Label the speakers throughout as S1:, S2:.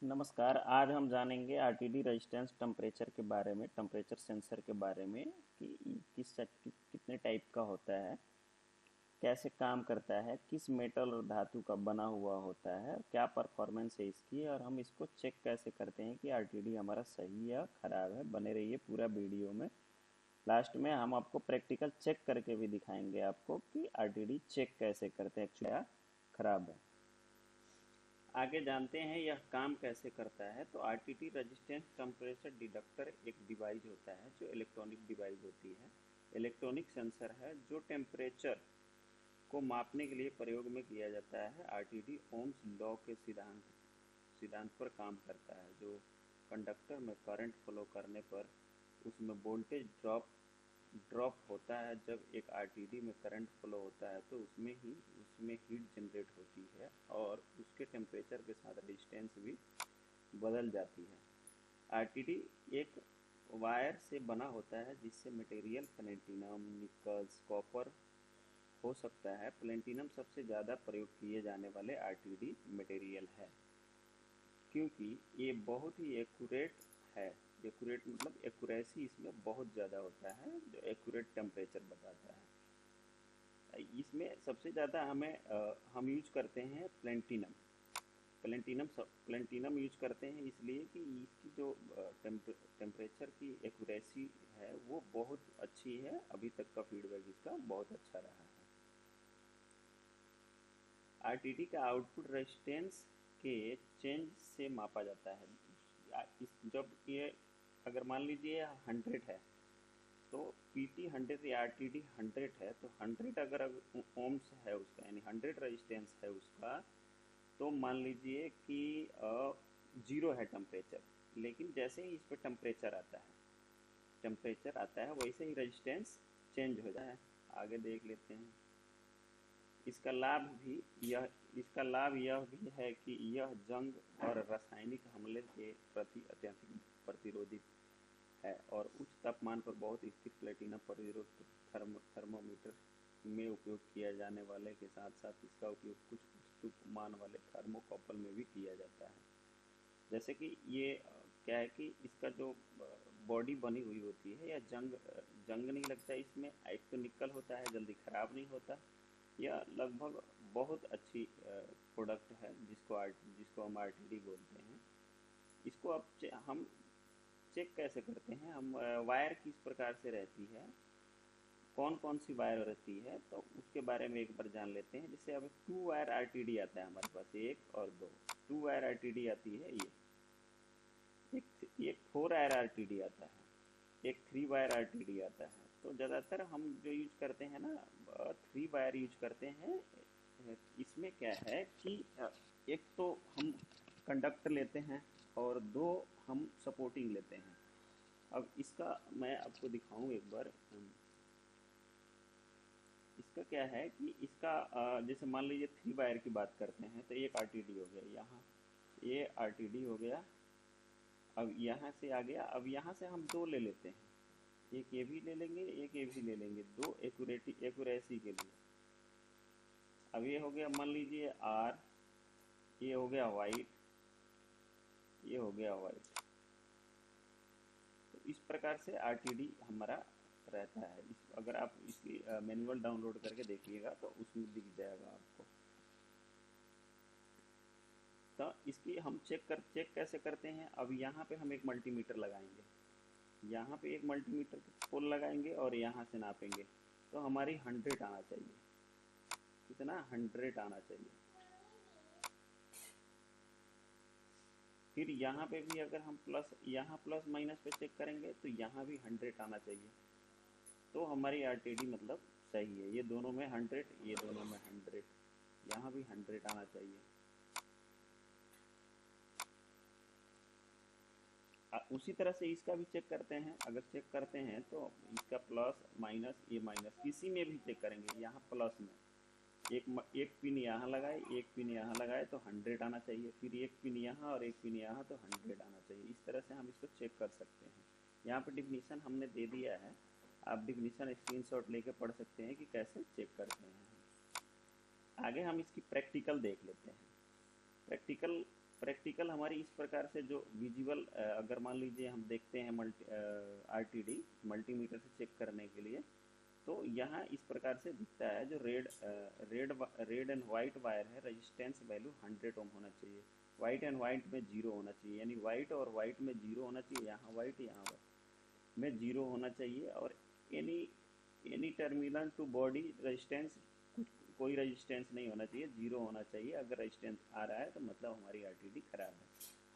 S1: नमस्कार। आज हम जानेंगे आरटीडी रेजिस्टेंस टेम्परेचर के बारे में, टेम्परेचर सेंसर के बारे में कि कितने टाइप का होता है, कैसे काम करता है, किस मेटल और धातु का बना हुआ होता है, क्या परफॉर्मेंस है इसकी, और हम इसको चेक कैसे करते हैं कि आरटीडी हमारा सही या खराब है। बने रहिए पूरा वीडियो में। लास्ट में हम आपको प्रैक्टिकल चेक करके भी दिखाएंगे आपको कि आरटीडी चेक कैसे करते हैं, एक्चुअली क्या खराब है। आगे जानते हैं यह काम कैसे करता है। तो आरटीडी रेजिस्टेंस टेम्परेचर डिटेक्टर एक डिवाइस होता है जो इलेक्ट्रॉनिक डिवाइस होती है, इलेक्ट्रॉनिक सेंसर है जो टेम्परेचर को मापने के लिए प्रयोग में किया जाता है। आरटीडी ओम्स लॉ के सिद्धांत पर काम करता है, जो कंडक्टर में करंट फ्लो करने पर उसमें वोल्टेज ड्रॉप होता है। जब एक आरटीडी में करंट फ्लो होता है तो उसमें हीट जनरेट होती है और उसके टेम्परेचर के साथ रेजिस्टेंस भी बदल जाती है। आरटीडी एक वायर से बना होता है जिससे मटेरियल प्लेटिनम, निकल्स, कॉपर हो सकता है। प्लेटिनम सबसे ज़्यादा प्रयोग किए जाने वाले आरटीडी मटेरियल है क्योंकि ये बहुत ही एक्यूरेट है। एक्यूरेट मतलब एक्यूरेसी इसमें बहुत ज़्यादा होता है, जो एक्यूरेट टेम्परेचर बताता है। इसमें सबसे ज़्यादा हम यूज करते हैं प्लेटिनम यूज करते हैं इसलिए कि इसकी जो टेम्परेचर की एक्यूरेसी है वो बहुत अच्छी है। अभी तक का फीडबैक इसका बहुत अच्छा रहा है। आरटीडी का आउटपुट रेजिस्टेंस के चेंज से मापा जाता है। जब ये अगर मान लीजिए 100 है तो पीटी 100 या आरटीडी 100 है तो 100 अगर ओम्स है उसका, यानी 100 रेजिस्टेंस है उसका, तो मान लीजिए कि 0 है टेम्परेचर। लेकिन जैसे ही इस पर टेम्परेचर आता है वैसे ही रेजिस्टेंस चेंज हो जाता है। आगे देख लेते हैं। इसका लाभ यह भी है कि यह जंग और रासायनिक हमले के प्रति अत्यधिक प्रतिरोधी है और उच्च तापमान पर बहुत स्थिर प्लेटिनम प्रतिरोध थर्मोमीटर में उपयोग किया जाने वाले के साथ साथ इसका उपयोग कुछ उच्च मान वाले थर्मोकपल में भी किया जाता है। जैसे कि ये क्या है कि इसका जो बॉडी बनी हुई होती है या जंग नहीं लगता इसमें। एक तो निकल होता है, जल्दी ख़राब नहीं होता। यह लगभग बहुत अच्छी प्रोडक्ट है जिसको हम आरटीडी बोलते हैं। इसको अब हम चेक कैसे करते हैं। हम वायर किस प्रकार से रहती है, कौन कौन सी वायर रहती है, तो उसके बारे में एक बार जान लेते हैं। जैसे अब 2 वायर आरटीडी आता है हमारे पास, 1 और 2 2 वायर आरटीडी आती है। एक 4 वायर आरटीडी आता है, एक 3 वायर आरटीडी आता है। तो ज़्यादातर हम जो यूज करते हैं ना 3 वायर यूज करते हैं। इसमें क्या है कि एक तो हम कंडक्टर लेते हैं और 2 हम सपोर्टिंग लेते हैं। अब इसका मैं आपको दिखाऊं एक बार। इसका क्या है कि इसका जैसे मान लीजिए 3 वायर की बात करते हैं तो एक आरटीडी हो गया, यहाँ ये आरटीडी हो गया। अब यहाँ से आ गया। अब यहाँ से हम 2 ले लेते हैं, एक ये भी ले लेंगे, एक ये भी ले लेंगे, 2 एक्यूरेसी के लिए। अब ये हो गया मान लीजिए आर, ये हो गया वाइट, ये हो गया वाइट। तो इस प्रकार से आरटीडी हमारा रहता है। अगर आप इसकी मैनुअल डाउनलोड करके देखिएगा तो उसमें दिख जाएगा आपको। तो इसकी हम चेक कैसे करते हैं। अब यहाँ पे हम एक मल्टीमीटर लगाएंगे, यहाँ पे एक मल्टीमीटर पोल लगाएंगे और यहाँ से नापेंगे तो हमारी 100 आना चाहिए। कितना? 100 आना चाहिए। फिर यहाँ पे भी अगर हम यहाँ प्लस माइनस पे चेक करेंगे तो यहाँ भी 100 आना चाहिए। तो हमारी आरटीडी मतलब सही है। ये दोनों में 100, ये दोनों में 100, यहाँ भी 100 आना चाहिए। उसी तरह से इसका भी चेक करते हैं। अगर चेक करते हैं तो इसका प्लस माइनस, ये माइनस, किसी में भी चेक करेंगे। यहाँ प्लस में एक पिन यहाँ लगाए, एक पिन यहाँ लगाए तो 100 आना चाहिए। फिर एक पिन यहाँ और एक पिन यहाँ तो 100 आना चाहिए। इस तरह से हम इसको चेक कर सकते हैं। यहाँ पे डिफिनीशन हमने दे दिया है, आप डिफिनीशन स्क्रीनशॉट लेके पढ़ सकते हैं कि कैसे चेक करते हैं। आगे हम इसकी प्रैक्टिकल देख लेते हैं। प्रैक्टिकल प्रैक्टिकल हमारी इस प्रकार से जो विजुअल, अगर मान लीजिए हम देखते हैं आरटीडी मल्टीमीटर से चेक करने के लिए, तो यहाँ इस प्रकार से दिखता है। जो रेड एंड वाइट वायर है, रेजिस्टेंस वैल्यू 100 ओम होना चाहिए, वाइट एंड वाइट में 0 होना चाहिए, यानी वाइट और वाइट में 0 होना चाहिए, यहाँ वाइट यहाँ में 0 होना चाहिए। और any terminal to body resistance, कोई रेजिस्टेंस नहीं होना चाहिए, 0 होना चाहिए। अगर रेजिस्टेंस आ रहा है तो मतलब हमारी आरटीडी खराब है।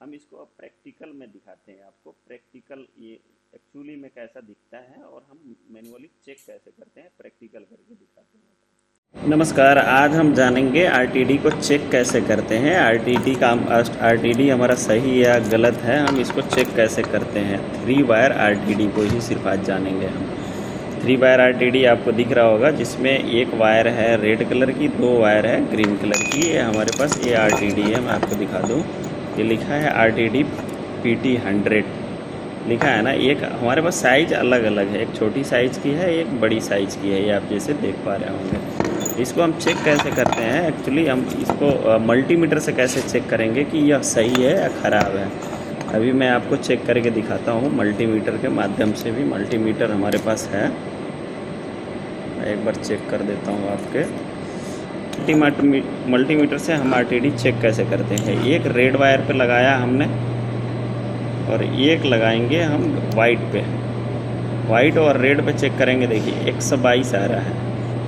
S1: हम इसको अब प्रैक्टिकल में दिखाते हैं आपको, प्रैक्टिकल ये एक्चुअली में कैसा दिखता है और हम मैनुअली चेक कैसे करते हैं, प्रैक्टिकल करके दिखाते हैं। नमस्कार, आज हम जानेंगे आरटीडी को चेक कैसे करते हैं। आरटीडी हमारा सही या गलत है, हम इसको चेक कैसे करते हैं। 3 वायर आरटीडी को ही सिर्फ आज जानेंगे हम। 3 वायर आरटीडी आपको दिख रहा होगा, जिसमें एक वायर है रेड कलर की, 2 वायर है ग्रीन कलर की। ये हमारे पास ये आरटीडी है, मैं आपको दिखा दूँ। ये लिखा है आरटीडी PT 100 लिखा है ना। एक हमारे पास साइज़ अलग अलग है, एक छोटी साइज़ की है, एक बड़ी साइज़ की है, ये आप जैसे देख पा रहे होंगे। इसको हम चेक कैसे करते हैं, एक्चुअली हम इसको मल्टीमीटर से कैसे चेक करेंगे कि यह सही है या ख़राब है। अभी मैं आपको चेक करके दिखाता हूँ मल्टीमीटर के माध्यम से भी। मल्टीमीटर हमारे पास है, मैं एक बार चेक कर देता हूँ आपके। मल्टीमीटर से हम आरटीडी चेक कैसे करते हैं। एक रेड वायर पे लगाया हमने और एक लगाएंगे हम वाइट पे। वाइट और रेड पे चेक करेंगे, देखिए 122 आ रहा है,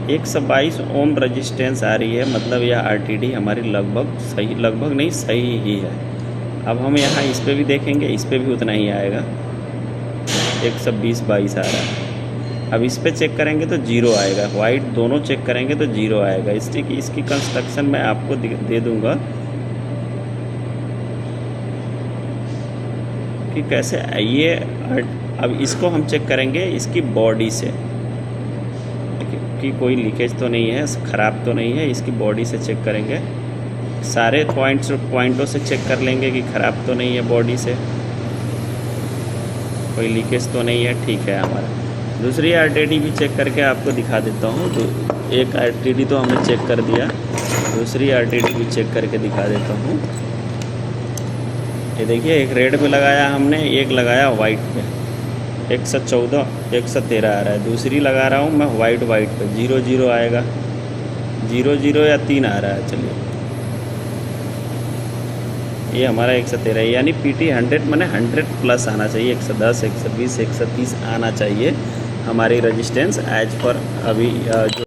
S1: 122 ओम रजिस्टेंस आ रही है, मतलब यह आरटीडी हमारी लगभग सही, लगभग नहीं सही ही है। अब हम यहाँ इस पे भी देखेंगे, इस पे भी उतना ही आएगा, 120-22 आ रहा है। अब इस पे चेक करेंगे तो 0 आएगा, वाइट दोनों चेक करेंगे तो 0 आएगा। इसकी कंस्ट्रक्शन मैं आपको दे दूंगा कि कैसे ये। अब इसको हम चेक करेंगे इसकी बॉडी से कि कोई लीकेज तो नहीं है, ख़राब तो नहीं है। इसकी बॉडी से चेक करेंगे, सारे पॉइंटों से चेक कर लेंगे कि ख़राब तो नहीं है, बॉडी से कोई लीकेज तो नहीं है, ठीक है हमारा। दूसरी आरटीडी भी चेक करके आपको दिखा देता हूँ। तो एक आरटीडी तो हमने चेक कर दिया, दूसरी आरटीडी भी चेक करके दिखा देता हूँ। ये देखिए, एक रेड पे लगाया हमने, एक लगाया वाइट पे, 114 113 आ रहा है। दूसरी लगा रहा हूँ मैं वाइट पे, 0 आएगा, 0 या 3 आ रहा है। चलिए, ये हमारा 113 है, यानी PT 100 माने 100 प्लस आना चाहिए, 110 120 130 आना चाहिए हमारी रजिस्टेंस एज पर अभी जो